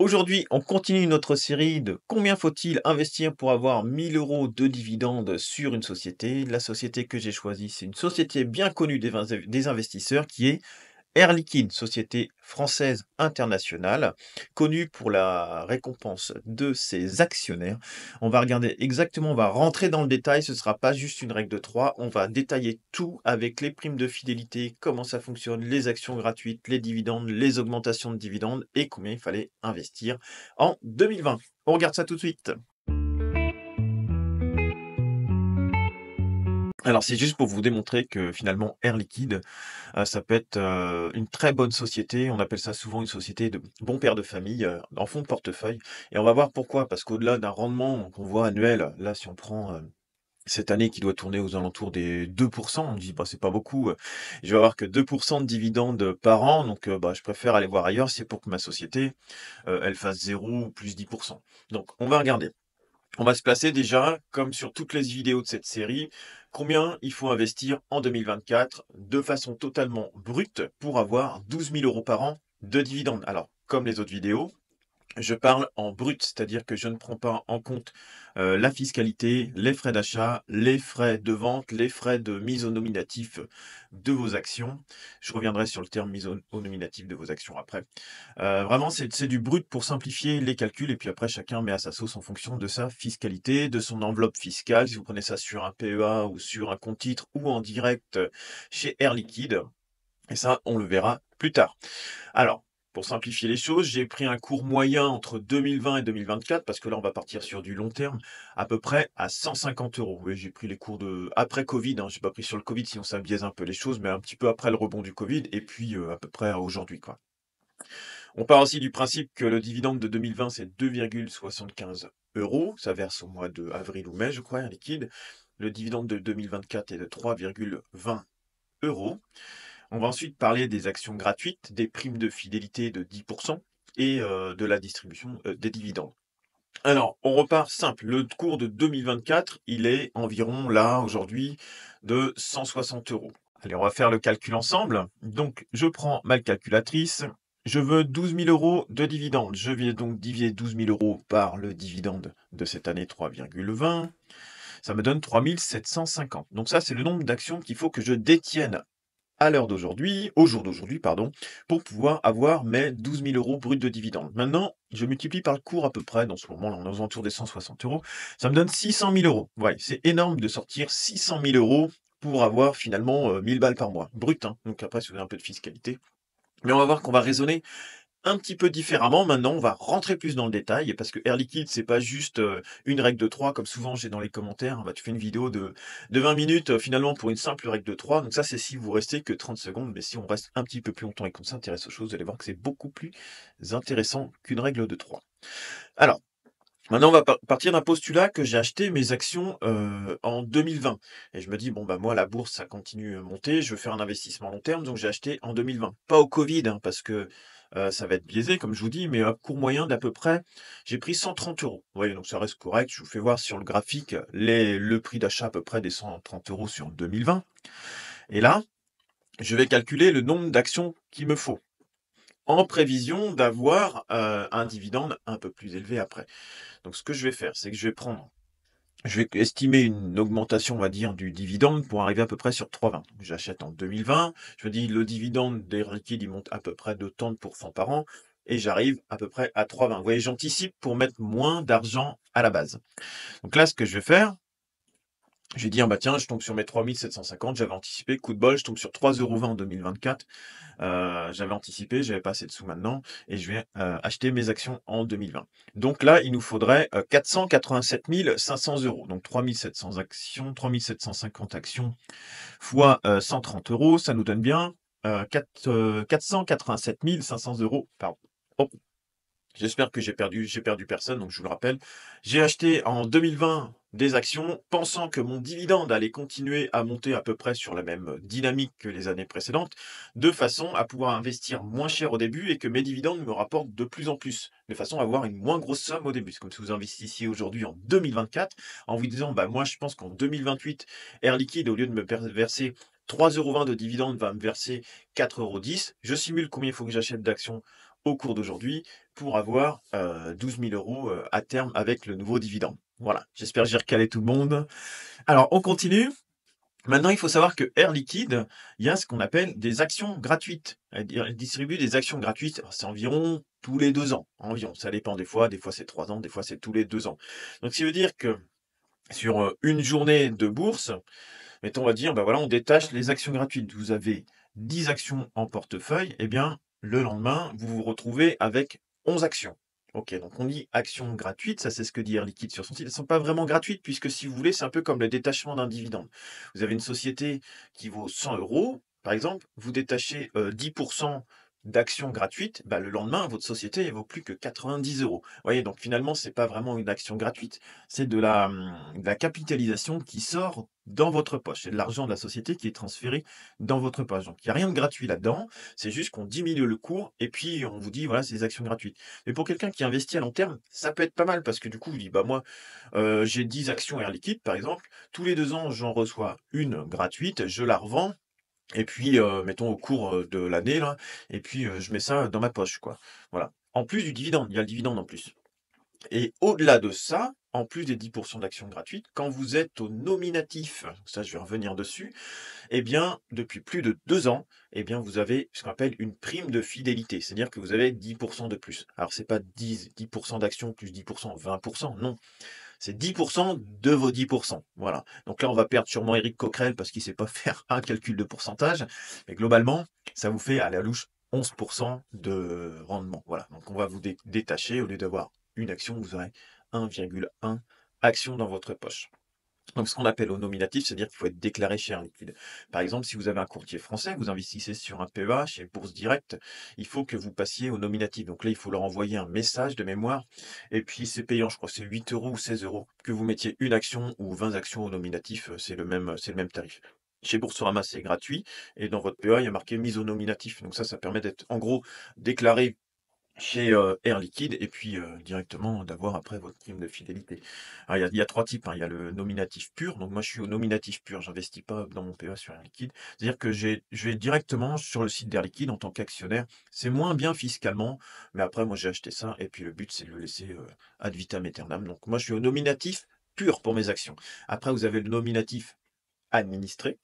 Aujourd'hui, on continue notre série de combien faut-il investir pour avoir 1000 euros de dividendes sur une société. La société que j'ai choisie, c'est une société bien connue des investisseurs qui est Air Liquide, société française internationale, connue pour la récompense de ses actionnaires. On va regarder exactement, on va rentrer dans le détail, ce ne sera pas juste une règle de 3, on va détailler tout avec les primes de fidélité, comment ça fonctionne, les actions gratuites, les dividendes, les augmentations de dividendes et combien il fallait investir en 2020. On regarde ça tout de suite. Alors c'est juste pour vous démontrer que finalement Air Liquide, ça peut être, une très bonne société. On appelle ça souvent une société de bon père de famille, en fonds de portefeuille et on va voir pourquoi. Parce qu'au-delà d'un rendement qu'on voit annuel, là, si on prend, cette année qui doit tourner aux alentours des 2, on dit: «Bah, c'est pas beaucoup, je vais avoir que 2 de dividendes par an, donc bah, je préfère aller voir ailleurs, c'est pour que ma société, elle fasse 0 ou plus 10. Donc on va regarder. On va se placer déjà, comme sur toutes les vidéos de cette série, combien il faut investir en 2024 de façon totalement brute pour avoir 12 000 € par an de dividendes. Alors, comme les autres vidéos, je parle en brut, c'est-à-dire que je ne prends pas en compte, la fiscalité, les frais d'achat, les frais de vente, les frais de mise au nominatif de vos actions. Je reviendrai sur le terme mise au nominatif de vos actions après. Vraiment, c'est du brut pour simplifier les calculs et puis après chacun met à sa sauce en fonction de sa fiscalité, de son enveloppe fiscale. Si vous prenez ça sur un PEA ou sur un compte titre ou en direct, chez Air Liquide et ça, on le verra plus tard. Alors, pour simplifier les choses, j'ai pris un cours moyen entre 2020 et 2024 parce que là, on va partir sur du long terme, à peu près à 150 €. Oui, j'ai pris les cours de après Covid, hein, j'ai pas pris sur le Covid, sinon ça biaise un peu les choses, mais un petit peu après le rebond du Covid et puis, à peu près à aujourd'hui, quoi. On part aussi du principe que le dividende de 2020, c'est 2,75 €. Ça verse au mois de avril ou mai, je crois, un liquide. Le dividende de 2024 est de 3,20 €. On va ensuite parler des actions gratuites, des primes de fidélité de 10 et de la distribution, des dividendes. Alors, on repart simple. Le cours de 2024, il est environ là, aujourd'hui, de 160 €. Allez, on va faire le calcul ensemble. Donc, je prends ma calculatrice. Je veux 12 000 € de dividendes. Je vais donc diviser 12 000 € par le dividende de cette année, 3,20. Ça me donne 3 750. Donc ça, c'est le nombre d'actions qu'il faut que je détienne à l'heure d'aujourd'hui, au jour d'aujourd'hui, pardon, pour pouvoir avoir mes 12 000 € bruts de dividendes. Maintenant, je multiplie par le cours à peu près, dans ce moment-là, on est aux alentours des 160 €. Ça me donne 600 000 €. Ouais, c'est énorme de sortir 600 000 € pour avoir finalement 1000 balles par mois, brut, hein. Donc après, si vous avez un peu de fiscalité. Mais on va voir qu'on va raisonner un petit peu différemment. Maintenant, on va rentrer plus dans le détail parce que Air Liquide, c'est pas juste, une règle de 3 comme souvent j'ai dans les commentaires. Bah, tu fais une vidéo de 20 minutes, finalement pour une simple règle de 3. Donc ça, c'est si vous restez que 30 secondes, mais si on reste un petit peu plus longtemps et qu'on s'intéresse aux choses, vous allez voir que c'est beaucoup plus intéressant qu'une règle de 3. Alors, maintenant, on va partir d'un postulat que j'ai acheté mes actions, en 2020 et je me dis: «Bon, bah, moi, la bourse, ça continue à monter, je veux faire un investissement long terme», donc j'ai acheté en 2020. Pas au Covid, hein, parce que, ça va être biaisé, comme je vous dis, mais à court moyen d'à peu près, j'ai pris 130 €. Vous voyez, donc ça reste correct. Je vous fais voir sur le graphique le prix d'achat à peu près des 130 € sur 2020 et là, je vais calculer le nombre d'actions qu'il me faut en prévision d'avoir, un dividende un peu plus élevé après. Donc ce que je vais faire, c'est que je vais estimer une augmentation, on va dire, du dividende pour arriver à peu près sur 3,20. Donc j'achète en 2020, je me dis le dividende d'Air Liquide, il monte à peu près de tant de pourcents par an et j'arrive à peu près à 3,20. Vous voyez, j'anticipe pour mettre moins d'argent à la base. Donc là, ce que je vais faire, je vais dire: «Bah, tiens, je tombe sur mes 3 750, j'avais anticipé, coup de bol, je tombe sur 3,20 € en 2024. J'avais anticipé, j'avais pas assez de sous maintenant et je vais, acheter mes actions en 2020. Donc là, il nous faudrait, 487 500 €. Donc 3 700 actions, 3 750 actions fois, 130 €, ça nous donne bien, 487 500 €, pardon. Oh, j'espère que j'ai perdu personne, donc je vous le rappelle. J'ai acheté en 2020 des actions pensant que mon dividende allait continuer à monter à peu près sur la même dynamique que les années précédentes, de façon à pouvoir investir moins cher au début et que mes dividendes me rapportent de plus en plus, de façon à avoir une moins grosse somme au début. C'est comme si vous investissiez aujourd'hui en 2024 en vous disant: «Bah, moi, je pense qu'en 2028, Air Liquide, au lieu de me verser 3,20 € de dividende, va me verser 4,10 €. Je simule combien il faut que j'achète d'actions au cours d'aujourd'hui pour avoir 12 000 € à terme avec le nouveau dividende. Voilà, j'espère que j'ai recalé tout le monde. Alors, on continue. Maintenant, il faut savoir que Air Liquide, il y a ce qu'on appelle des actions gratuites. Elle distribue des actions gratuites, alors c'est environ tous les 2 ans, environ. Ça dépend des fois c'est 3 ans, des fois c'est tous les 2 ans. Donc, ça veut dire que sur une journée de bourse, mettons, on va dire, bah voilà, on détache les actions gratuites. Vous avez 10 actions en portefeuille, eh bien, le lendemain, vous vous retrouvez avec 11 actions. Ok, donc on dit actions gratuites, ça c'est ce que dit Air Liquide sur son site. Elles ne sont pas vraiment gratuites, puisque si vous voulez, c'est un peu comme le détachement d'un dividende. Vous avez une société qui vaut 100 euros, par exemple, vous détachez 10% d'actions gratuites, bah, le lendemain, votre société ne vaut plus que 90 euros. Vous voyez, donc finalement, c'est pas vraiment une action gratuite, c'est de la capitalisation qui sort dans votre poche. C'est de l'argent de la société qui est transféré dans votre poche. Donc, il n'y a rien de gratuit là-dedans. C'est juste qu'on diminue le cours et puis on vous dit, voilà, c'est des actions gratuites. Mais pour quelqu'un qui investit à long terme, ça peut être pas mal parce que du coup, il dit, bah moi, j'ai 10 actions Air Liquide, par exemple. Tous les 2 ans, j'en reçois une gratuite, je la revends. Et puis, mettons au cours de l'année, là, et puis je mets ça dans ma poche, quoi. Voilà. En plus du dividende, il y a le dividende en plus. Et au-delà de ça, en plus des 10% d'actions gratuites, quand vous êtes au nominatif, ça je vais revenir dessus, eh bien, depuis plus de 2 ans, eh bien, vous avez ce qu'on appelle une prime de fidélité. C'est-à-dire que vous avez 10% de plus. Alors, c'est pas 10% d'actions plus 10%, 20%, non. C'est 10% de vos 10%. Voilà. Donc là, on va perdre sûrement Éric Coquerel parce qu'il ne sait pas faire un calcul de pourcentage. Mais globalement, ça vous fait à la louche 11% de rendement. Voilà. Donc on va vous détacher. Au lieu d'avoir une action, vous aurez 1,1 action dans votre poche. Donc, ce qu'on appelle au nominatif, c'est-à-dire qu'il faut être déclaré chez Air Liquide. Par exemple, si vous avez un courtier français, vous investissez sur un PEA chez Bourse Direct, il faut que vous passiez au nominatif. Donc là, il faut leur envoyer un message de mémoire. Et puis, c'est payant, je crois, c'est 8 euros ou 16 euros. Que vous mettiez une action ou 20 actions au nominatif, c'est le même tarif. Chez Boursorama, c'est gratuit. Et dans votre PEA, il y a marqué mise au nominatif. Donc ça permet d'être, en gros, déclaré chez Air Liquide et puis directement d'avoir après votre prime de fidélité. Alors il y a 3 types, hein. Il y a le nominatif pur, donc moi je suis au nominatif pur, j'investis pas dans mon PEA sur Air Liquide. C'est-à-dire que je vais directement sur le site d'Air Liquide en tant qu'actionnaire. C'est moins bien fiscalement, mais après moi j'ai acheté ça et puis le but c'est de le laisser ad vitam aeternam. Donc moi je suis au nominatif pur pour mes actions. Après vous avez le nominatif administré.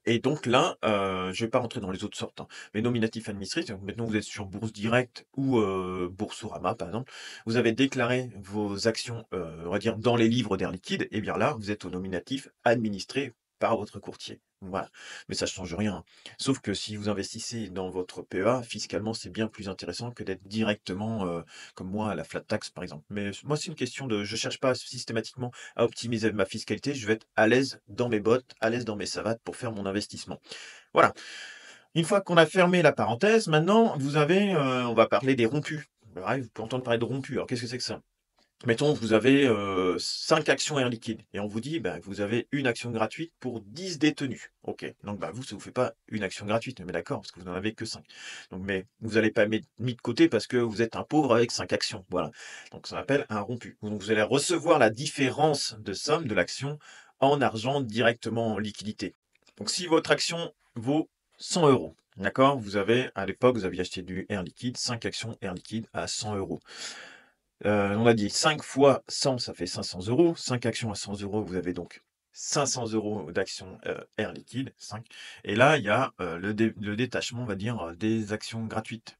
Et donc là, je vais pas rentrer dans les autres sortes, hein, mais nominatif administré, donc maintenant vous êtes sur Bourse Direct ou Boursorama, par exemple, vous avez déclaré vos actions, on va dire dans les livres d'Air Liquide, et bien là, vous êtes au nominatif administré par votre courtier. Voilà, mais ça ne change rien, hein. Sauf que si vous investissez dans votre PEA, fiscalement, c'est bien plus intéressant que d'être directement, comme moi, à la flat tax, par exemple. Mais moi, c'est une question de je cherche pas systématiquement à optimiser ma fiscalité, je vais être à l'aise dans mes bottes, à l'aise dans mes savates pour faire mon investissement. Voilà. Une fois qu'on a fermé la parenthèse, maintenant, vous avez, on va parler des rompus. Ouais, vous pouvez entendre parler de rompus. Alors, qu'est-ce que c'est que ça? Mettons, vous avez 5 actions Air Liquide et on vous dit, ben, vous avez une action gratuite pour 10 détenus. Ok, donc bah, vous, ça ne vous fait pas une action gratuite, mais d'accord, parce que vous n'en avez que 5. Donc, mais vous n'allez pas mettre mis de côté parce que vous êtes un pauvre avec 5 actions. Voilà. Donc, ça s'appelle un rompu. Donc, vous allez recevoir la différence de somme de l'action en argent directement en liquidité. Donc, si votre action vaut 100 euros, d'accord, vous avez, à l'époque, vous aviez acheté du Air Liquide, 5 actions Air Liquide à 100 euros. On a dit 5 fois 100, ça fait 500 euros. 5 actions à 100 euros, vous avez donc 500 euros d'actions Air Liquide, 5. Et là, il y a le détachement, on va dire, des actions gratuites.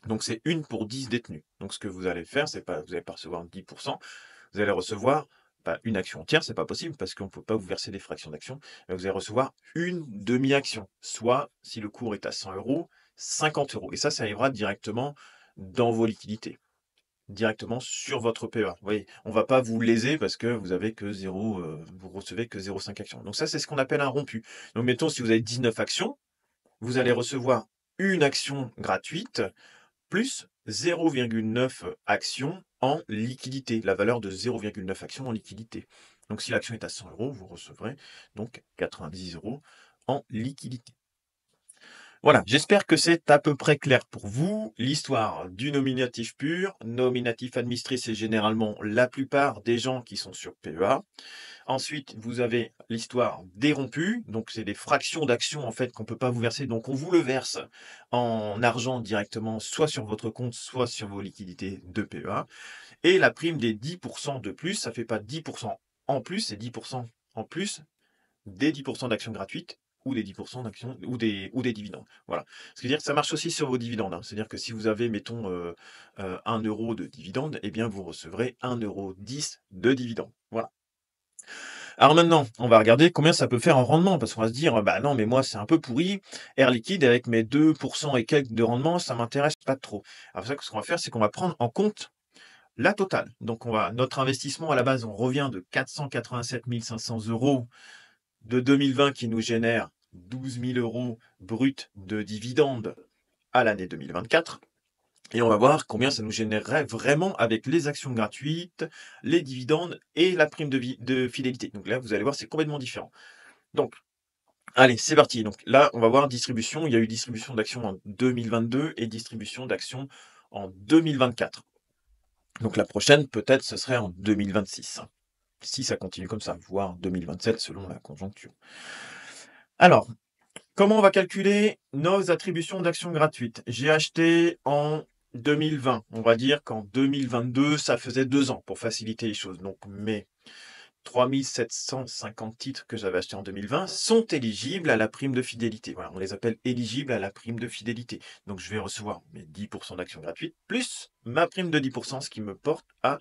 Donc, c'est une pour 10 détenus. Donc, ce que vous allez faire, c'est pas, vous n'allez pas recevoir 10%, vous allez recevoir une action entière, c'est pas possible parce qu'on ne peut pas vous verser des fractions d'action. Mais vous allez recevoir une demi-action, soit, si le cours est à 100 euros, 50 euros. Et ça arrivera directement dans vos liquidités directement sur votre PEA. Vous voyez, on va pas vous léser parce que vous avez que 0, vous recevez que 0,5 actions. Donc ça, c'est ce qu'on appelle un rompu. Donc mettons, si vous avez 19 actions, vous allez recevoir une action gratuite plus 0,9 actions en liquidité, la valeur de 0,9 actions en liquidité. Donc si l'action est à 100 euros, vous recevrez donc 90 euros en liquidité. Voilà, j'espère que c'est à peu près clair pour vous. L'histoire du nominatif pur, nominatif administré, c'est généralement la plupart des gens qui sont sur PEA. Ensuite, vous avez l'histoire des rompus, donc c'est des fractions d'actions en fait qu'on peut pas vous verser, donc on vous le verse en argent directement, soit sur votre compte, soit sur vos liquidités de PEA. Et la prime des 10% de plus, ça fait pas 10% en plus, c'est 10% en plus des 10% d'actions gratuites ou des 10% d'actions ou des dividendes. Voilà. Ce qui veut dire que ça marche aussi sur vos dividendes, hein. C'est-à-dire que si vous avez, mettons, 1 € de dividende, eh bien vous recevrez 1,10 € de dividende. Voilà. Alors maintenant, on va regarder combien ça peut faire en rendement, parce qu'on va se dire: «Bah non, mais moi c'est un peu pourri, Air Liquide avec mes 2% et quelques de rendement, ça m'intéresse pas trop». Alors c'est ça que ce qu'on va faire, c'est qu'on va prendre en compte la totale. Donc notre investissement à la base, on revient de 487 500 € de 2020 qui nous génère 12 000 € bruts de dividendes à l'année 2024. Et on va voir combien ça nous générerait vraiment avec les actions gratuites, les dividendes et la prime de fidélité. Donc là, vous allez voir, c'est complètement différent. Donc, allez, c'est parti. Donc là, on va voir distribution. Il y a eu distribution d'actions en 2022 et distribution d'actions en 2024. Donc la prochaine, peut-être, ce serait en 2026. Si ça continue comme ça, voire 2027 selon la conjoncture. Alors, comment on va calculer nos attributions d'actions gratuites? J'ai acheté en 2020. On va dire qu'en 2022, ça faisait 2 ans pour faciliter les choses. Donc mes 3 750 titres que j'avais achetés en 2020 sont éligibles à la prime de fidélité. Voilà, on les appelle éligibles à la prime de fidélité. Donc je vais recevoir mes 10% d'actions gratuites plus ma prime de 10%, ce qui me porte à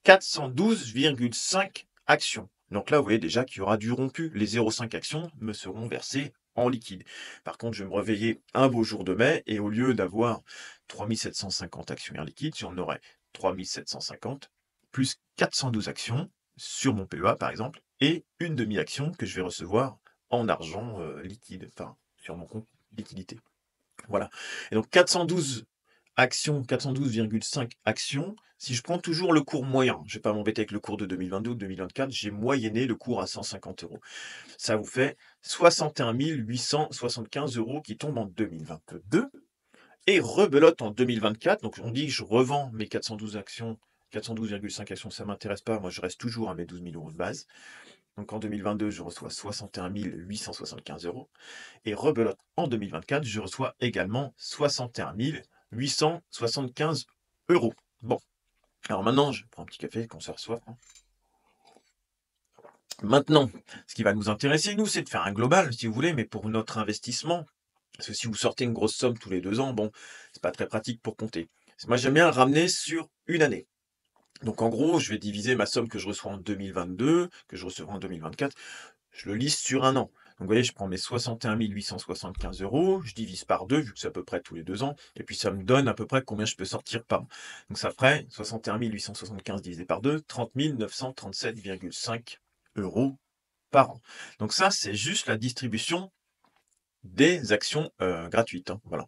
412,5 actions. Donc là, vous voyez déjà qu'il y aura du rompu. Les 0,5 actions me seront versées en liquide. Par contre, je vais me réveiller un beau jour de mai et au lieu d'avoir 3 750 actions en liquide, j'en aurai 3 750 plus 412 actions sur mon PEA par exemple, et une demi-action que je vais recevoir en argent liquide, enfin sur mon compte liquidité. Voilà. Et donc 412 actions, 412,5 actions. Si je prends toujours le cours moyen, je ne vais pas m'embêter avec le cours de 2022 ou de 2024, j'ai moyenné le cours à 150 €. Ça vous fait 61 875 € qui tombent en 2022 et rebelote en 2024. Donc on dit que je revends mes 412 actions, 412,5 actions, ça ne m'intéresse pas. Moi, je reste toujours à mes 12 000 € de base. Donc en 2022, je reçois 61 875 € et rebelote en 2024, je reçois également 61 875 €. Bon, alors maintenant, je prends un petit café, qu'on se reçoit. Maintenant, ce qui va nous intéresser, nous, c'est de faire un global, si vous voulez, mais pour notre investissement. Parce que si vous sortez une grosse somme tous les 2 ans, bon, c'est pas très pratique pour compter. Moi, j'aime bien le ramener sur une année. Donc en gros, je vais diviser ma somme que je reçois en 2022, que je recevrai en 2024, je le lisse sur un an. Donc vous voyez, je prends mes 61 875 €, je divise par 2, vu que c'est à peu près tous les 2 ans, et puis ça me donne à peu près combien je peux sortir par an. Donc ça ferait 61 875 divisé par 2, 30 937,5 € par an. Donc ça, c'est juste la distribution des actions gratuites, hein, voilà.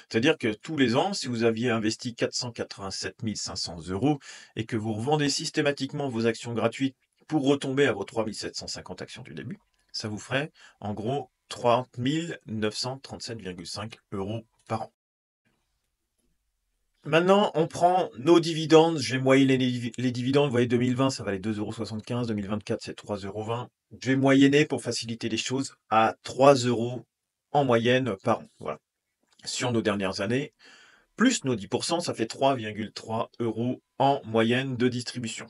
C'est-à-dire que tous les ans, si vous aviez investi 487 500 € et que vous revendez systématiquement vos actions gratuites pour retomber à vos 3 750 actions du début, ça vous ferait en gros 30 937,5 € par an. Maintenant, on prend nos dividendes. Je vais moyenner les dividendes. Vous voyez, 2020, ça valait 2,75 €. 2024, c'est 3,20 €. Je vais moyenner pour faciliter les choses à 3 € en moyenne par an. Voilà. Sur nos dernières années, plus nos 10%, ça fait 3,3 € en moyenne de distribution.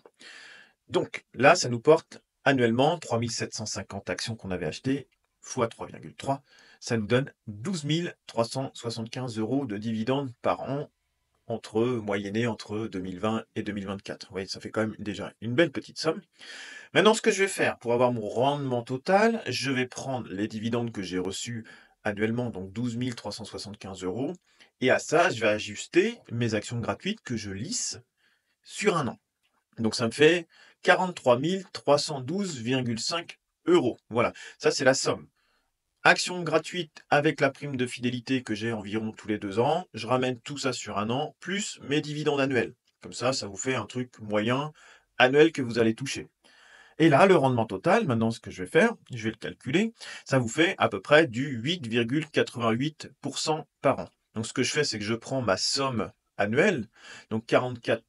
Donc là, ça nous porte annuellement 3 750 actions qu'on avait achetées, fois 3,3, ça nous donne 12 375 € de dividendes par an, moyennés entre 2020 et 2024. Vous voyez, ça fait quand même déjà une belle petite somme. Maintenant, ce que je vais faire pour avoir mon rendement total, je vais prendre les dividendes que j'ai reçus annuellement, donc 12 375 €, et à ça, je vais ajuster mes actions gratuites que je lisse sur un an. Donc ça me fait 43 312,5 €. Voilà, ça c'est la somme. Actions gratuites avec la prime de fidélité que j'ai environ tous les 2 ans. Je ramène tout ça sur un an, plus mes dividendes annuels. Comme ça vous fait un truc moyen annuel que vous allez toucher. Et là, le rendement total, maintenant ce que je vais faire, je vais le calculer, ça vous fait à peu près du 8,88 par an. Donc ce que je fais, c'est que je prends ma somme annuelle, donc 44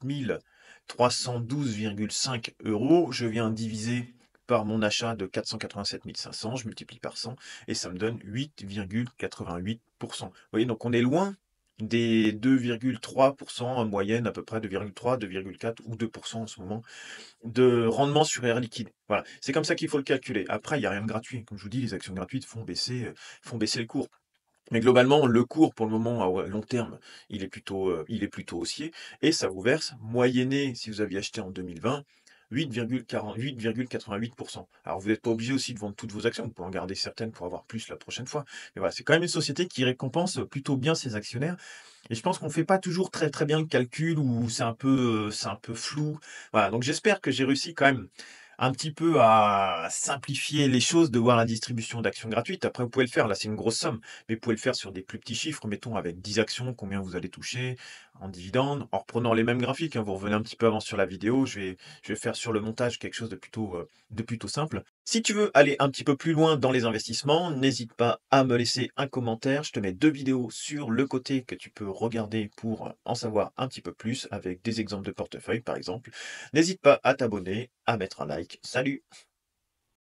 312,5 €, je viens diviser par mon achat de 487 500, je multiplie par 100 et ça me donne 8,88. Vous voyez, donc on est loin des 2,3 en moyenne, à peu près 2,3, 2,4 ou 2 en ce moment de rendement sur Air Liquide. Voilà, c'est comme ça qu'il faut le calculer. Après, il y a rien de gratuit. Comme je vous dis, les actions gratuites font baisser le cours. Mais globalement, le cours pour le moment à long terme, il est plutôt haussier et ça vous verse, moyenné, si vous aviez acheté en 2020, 8,88. Alors vous n'êtes pas obligé aussi de vendre toutes vos actions, vous pouvez en garder certaines pour avoir plus la prochaine fois. Mais voilà, c'est quand même une société qui récompense plutôt bien ses actionnaires et je pense qu'on fait pas toujours très, très bien le calcul ou c'est un peu flou. Voilà, donc j'espère que j'ai réussi quand même un petit peu à simplifier les choses, de voir la distribution d'actions gratuites. Après, vous pouvez le faire, là, c'est une grosse somme, mais vous pouvez le faire sur des plus petits chiffres. Mettons avec 10 actions, combien vous allez toucher en dividendes, en reprenant les mêmes graphiques, hein. Vous revenez un petit peu avant sur la vidéo. Je vais faire sur le montage quelque chose de plutôt simple. Si tu veux aller un petit peu plus loin dans les investissements, n'hésite pas à me laisser un commentaire. Je te mets 2 vidéos sur le côté que tu peux regarder pour en savoir un petit peu plus avec des exemples de portefeuille, par exemple. N'hésite pas à t'abonner, à mettre un like. Salut!